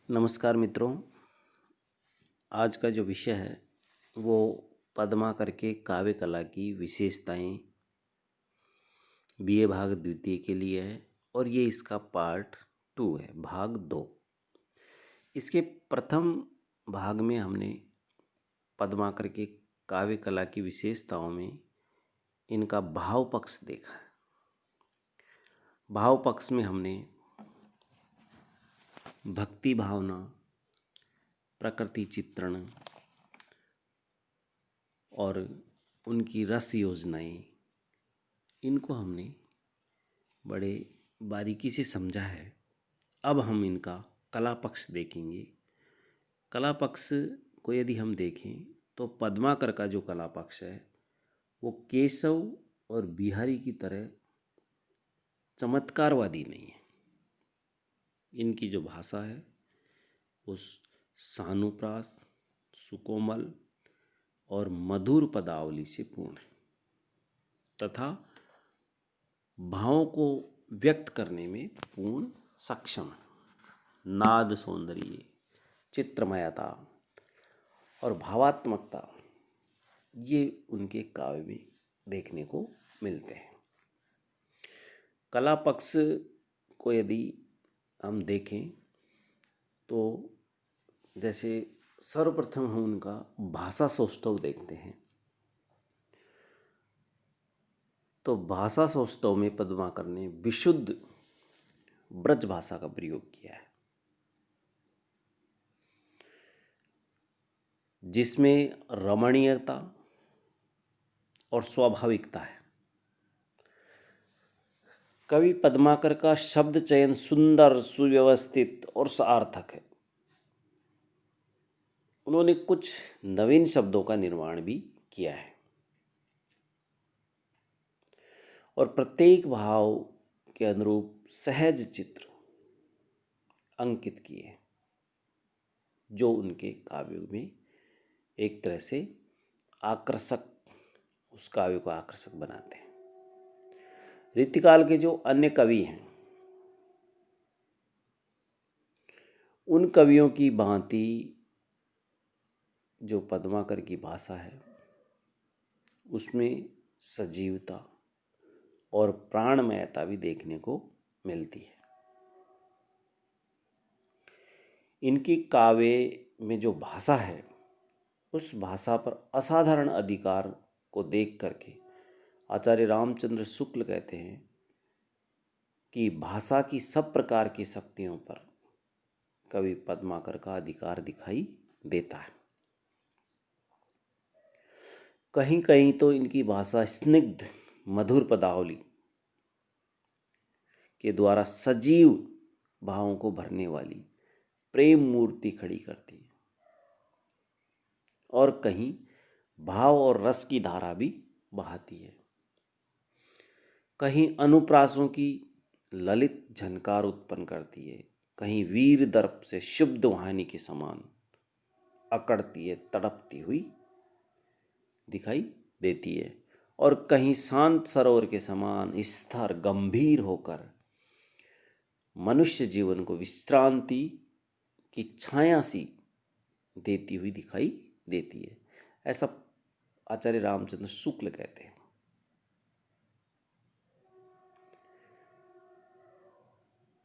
नमस्कार मित्रों। आज का जो विषय है वो पद्माकर के काव्य कला की विशेषताएं बीए भाग द्वितीय के लिए है और ये इसका पार्ट 2 है, भाग 2। इसके प्रथम भाग में हमने पद्माकर के काव्य कला की विशेषताओं में इनका भाव पक्ष देखा। भाव पक्ष में हमने भक्ति भावना, प्रकृति चित्रण और उनकी रस योजनाएं, इनको हमने बड़े बारीकी से समझा है। अब हम इनका कला पक्ष देखेंगे। कला पक्ष को यदि हम देखें तो पद्माकर का जो कला पक्ष है वो केशव और बिहारी की तरह चमत्कारवादी नहीं है। इनकी जो भाषा है उस सानुप्रास, सुकोमल और मधुर पदावली से पूर्ण है तथा भावों को व्यक्त करने में पूर्ण सक्षम है। नाद सौंदर्य, चित्रमयता और भावात्मकता ये उनके काव्य में देखने को मिलते हैं। कला पक्ष को यदि हम देखें तो जैसे सर्वप्रथम हम उनका भाषा सौष्ठव देखते हैं तो भाषा सौष्ठव में पद्माकर ने विशुद्ध ब्रज भाषा का प्रयोग किया है, जिसमें रमणीयता और स्वाभाविकता है। कवि पद्माकर का शब्द चयन सुंदर, सुव्यवस्थित और सार्थक है। उन्होंने कुछ नवीन शब्दों का निर्माण भी किया है और प्रत्येक भाव के अनुरूप सहज चित्र अंकित किए जो उनके काव्यों में एक तरह से आकर्षक, उस काव्य को आकर्षक बनाते हैं। रीतिकाल के जो अन्य कवि हैं उन कवियों की भांति जो पद्माकर की भाषा है उसमें सजीवता और प्राणमयता भी देखने को मिलती है। इनकी काव्य में जो भाषा है उस भाषा पर असाधारण अधिकार को देख करके आचार्य रामचंद्र शुक्ल कहते हैं कि भाषा की सब प्रकार की शक्तियों पर कवि पद्माकर का अधिकार दिखाई देता है। कहीं कहीं तो इनकी भाषा स्निग्ध मधुर पदावली के द्वारा सजीव भावों को भरने वाली प्रेम मूर्ति खड़ी करती है और कहीं भाव और रस की धारा भी बहाती है। कहीं अनुप्रासों की ललित झनकार उत्पन्न करती है, कहीं वीर दर्प से शुद्ध वाहिनी के समान अकड़ती है, तड़पती हुई दिखाई देती है और कहीं शांत सरोवर के समान स्थिर गंभीर होकर मनुष्य जीवन को विश्रांति की छाया सी देती हुई दिखाई देती है। ऐसा आचार्य रामचंद्र शुक्ल कहते हैं।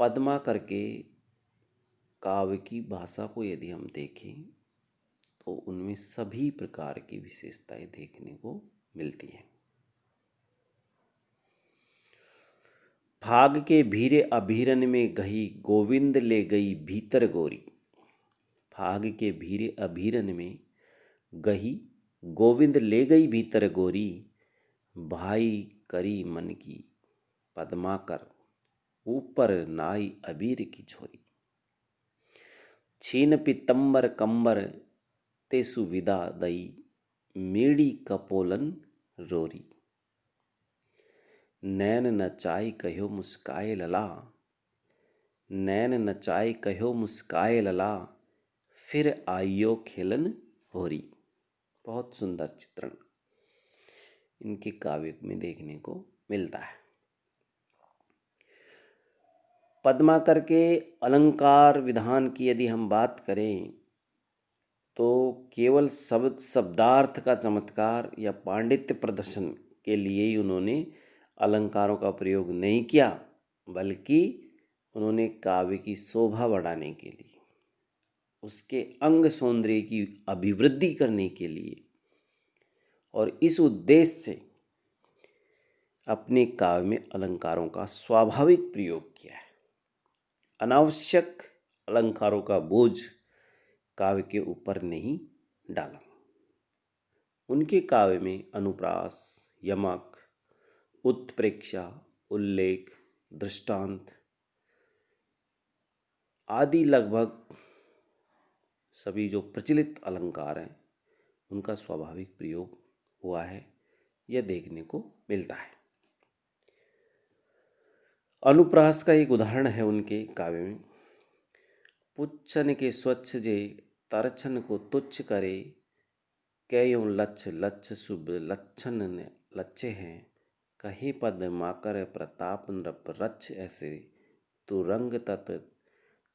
पद्माकर के काव्य की भाषा को यदि हम देखें तो उनमें सभी प्रकार की विशेषताएं देखने को मिलती हैं। फाग के भीरे अभीरन में गही गोविंद ले गई भीतर गोरी। फाग के भीरे अभीरन में गही गोविंद ले गई भीतर गोरी। भाई करी मन की पद्माकर ऊपर नाई अबीर की छोरी। छीन पीतंबर कंबर तेसु विदा दई मेड़ी कपोलन रोरी। नैन नचाई कहो मुस्काए लला, नैन नचाई कहो मुस्काए लला, फिर आइयो खेलन होरी। बहुत सुंदर चित्रण इनके काव्य में देखने को मिलता है। पद्माकर के अलंकार विधान की यदि हम बात करें तो केवल शब्दार्थ का चमत्कार या पांडित्य प्रदर्शन के लिए ही उन्होंने अलंकारों का प्रयोग नहीं किया, बल्कि उन्होंने काव्य की शोभा बढ़ाने के लिए, उसके अंग सौंदर्य की अभिवृद्धि करने के लिए और इस उद्देश्य से अपने काव्य में अलंकारों का स्वाभाविक प्रयोग किया है। अनावश्यक अलंकारों का बोझ काव्य के ऊपर नहीं डाला। उनके काव्य में अनुप्रास, यमक, उत्प्रेक्षा, उल्लेख, दृष्टांत आदि लगभग सभी जो प्रचलित अलंकार हैं उनका स्वाभाविक प्रयोग हुआ है, यह देखने को मिलता है। अनुप्रास का एक उदाहरण है उनके काव्य में। पुच्छन के स्वच्छ जे तरछन को तुच्छ करे, कयो लच्छ लच्छ शुभ लक्षण लच्छे हैं, कहे पद माकर प्रताप नृप रच्छ ऐसे, तु रंग तत्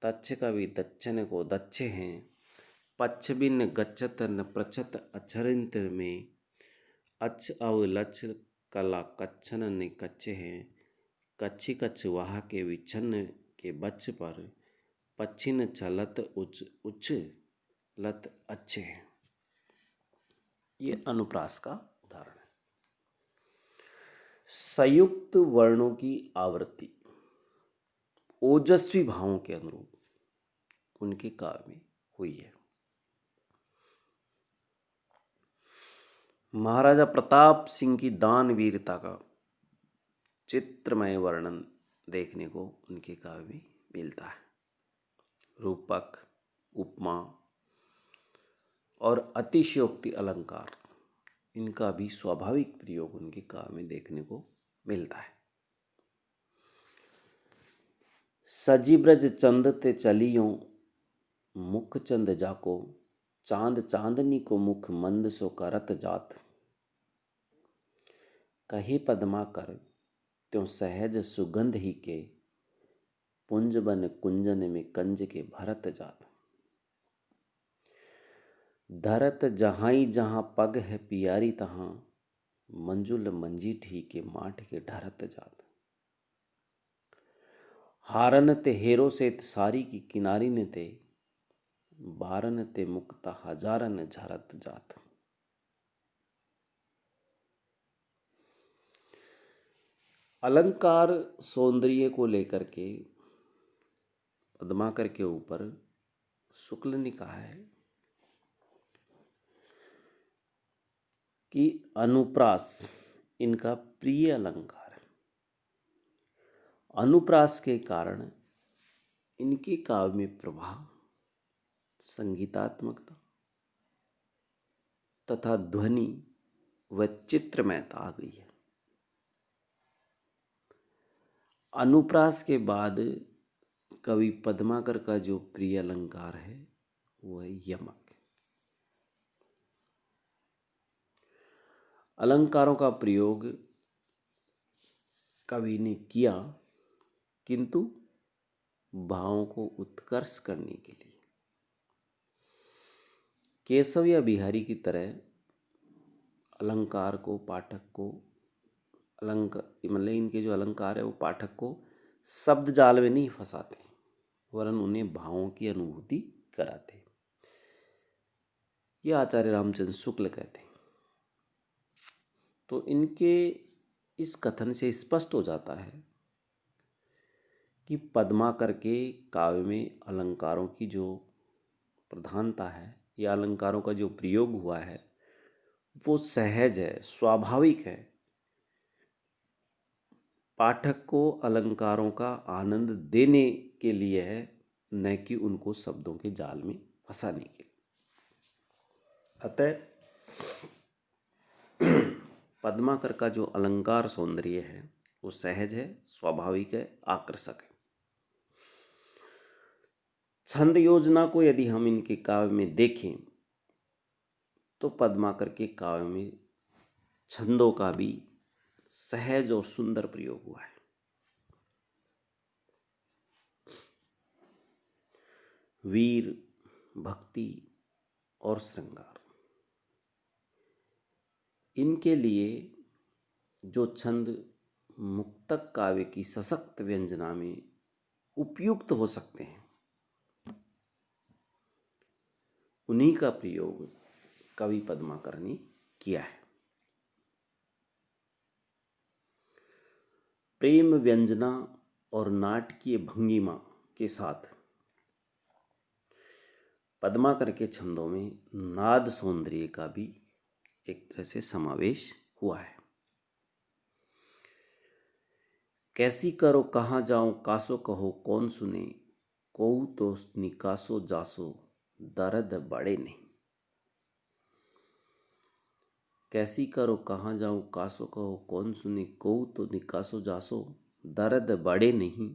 तच्छ कवि दच्छन को दच्छे हैं, पच्छ बिन गच्छत न प्रचत अक्षरिंत में, अच्छ अव लच्छ कला कच्छन ने कच्चे हैं, कच्छी कच्छ वाह के विच्छन के बच्च पर, पच्छिन छलत उच्च उच्च लत अच्छे हैं। ये अनुप्रास का उदाहरण है। संयुक्त वर्णों की आवृत्ति ओजस्वी भावों के अनुरूप उनके काव्य में हुई है। महाराजा प्रताप सिंह की दान वीरता का चित्रमय वर्णन देखने को उनके काव्य में मिलता है। रूपक, उपमा और अतिशयोक्ति अलंकार, इनका भी स्वाभाविक प्रयोग उनके काव्य में देखने को मिलता है। सजी ब्रज चंद ते चलियो, मुख चंद जाको, चांद चांदनी को मुख मंद सो करत जात, कहे पद्मा कर त्यों सहज सुगंध ही के, पुंज बन कुंजन में कंज के भरत जात, धरत जहाई जहाँ पग है पियारी तहाँ, मंजुल मंजीठी के माठ के ढरत जात, हारन ते हेरो से सारी की किनारी ने ते, बारन ते मुक्ता हजारन झरत जात। अलंकार सौंदर्य को लेकर के पद्माकर के ऊपर शुक्ल ने कहा है कि अनुप्रास इनका प्रिय अलंकार है। अनुप्रास के कारण इनके काव्य में प्रभाव, संगीतात्मकता तथा ध्वनि व चित्रमयता आ गई है। अनुप्रास के बाद कवि पद्माकर का जो प्रिय अलंकार है वह है यमक। अलंकारों का प्रयोग कवि ने किया, किंतु भावों को उत्कर्ष करने के लिए। केशव या बिहारी की तरह अलंकार को पाठक को मतलब इनके जो अलंकार है वो पाठक को शब्द जाल में नहीं फंसाते, वरन उन्हें भावों की अनुभूति कराते। ये आचार्य रामचंद्र शुक्ल कहते हैं। तो इनके इस कथन से स्पष्ट हो जाता है कि पद्माकर के काव्य में अलंकारों की जो प्रधानता है या अलंकारों का जो प्रयोग हुआ है वो सहज है, स्वाभाविक है। पाठक को अलंकारों का आनंद देने के लिए है, न कि उनको शब्दों के जाल में फंसाने के लिए। अतः पद्माकर का जो अलंकार सौंदर्य है वो सहज है, स्वाभाविक है, आकर्षक है। छंद योजना को यदि हम इनके काव्य में देखें तो पद्माकर के काव्य में छंदों का भी सहज और सुंदर प्रयोग हुआ है। वीर, भक्ति और श्रृंगार, इनके लिए जो छंद मुक्तक काव्य की सशक्त व्यंजना में उपयुक्त हो सकते हैं, उन्हीं का प्रयोग कवि पद्माकर ने किया है। प्रेम व्यंजना और नाटकीय भंगिमा के साथ पद्माकर के छंदों में नाद सौंदर्य का भी एक तरह से समावेश हुआ है। कैसी करो कहाँ जाऊं कासो कहो कौन सुने, कोऊ तो निकासो जासो दर्द बड़े नहीं। कैसी करो कहाँ जाऊं कासो कहो कौन सुने, कोऊ तो निकासो जासो दर्द बड़े नहीं।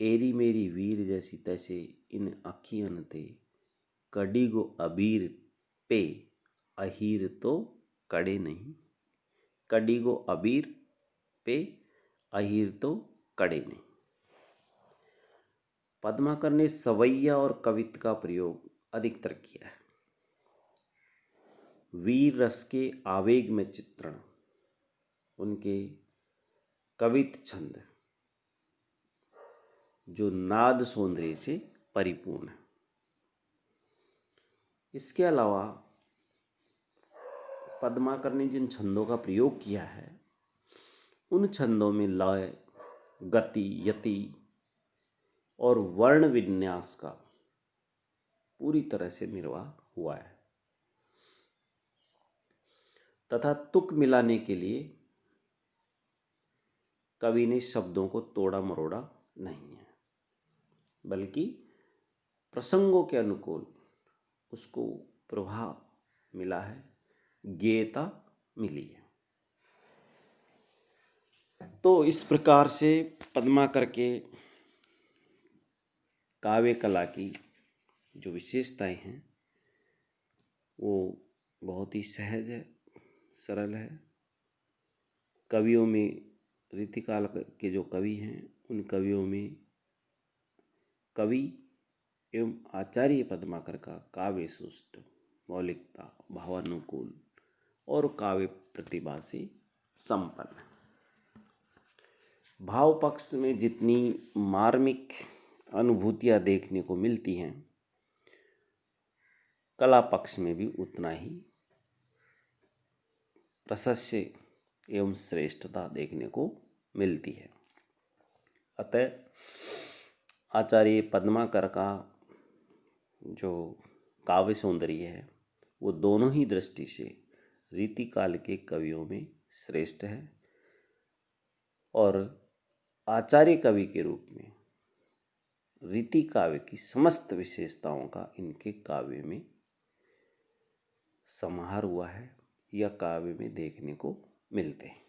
एरी मेरी वीर जैसी तैसे इन अखियन ते, कड़ी गो अबीर पे अहीर तो कड़े नहीं। कड़ी गो अबीर पे अहीर तो कड़े नहीं। पद्माकर ने सवैया और कवित्व का प्रयोग अधिकतर किया है। वीर रस के आवेग में चित्रण उनके कवित्व छंद जो नाद सौंदर्य से परिपूर्ण है। इसके अलावा पद्माकर ने जिन छंदों का प्रयोग किया है, उन छंदों में लय, गति, यति और वर्ण विन्यास का पूरी तरह से निर्वाह हुआ है तथा तुक मिलाने के लिए कवि ने शब्दों को तोड़ा मरोड़ा नहीं है, बल्कि प्रसंगों के अनुकूल उसको प्रभाव मिला है, गेयता मिली है। तो इस प्रकार से पद्माकर के काव्य कला की जो विशेषताएं हैं वो बहुत ही सहज है, सरल है। कवियों में रीतिकाल के जो कवि हैं, उन कवियों में कवि एवं आचार्य पद्माकर का काव्य सुष्ठ, मौलिकता, भावानुकूल और काव्य प्रतिभा से संपन्न है। भाव पक्ष में जितनी मार्मिक अनुभूतियाँ देखने को मिलती हैं, कला पक्ष में भी उतना ही प्रशस्य एवं श्रेष्ठता देखने को मिलती है। अतः आचार्य पद्माकर का जो काव्य सौंदर्य है वो दोनों ही दृष्टि से रीतिकाल के कवियों में श्रेष्ठ है और आचार्य कवि के रूप में रीति काव्य की समस्त विशेषताओं का इनके काव्य में समाहार हुआ है या काव्य में देखने को मिलते हैं।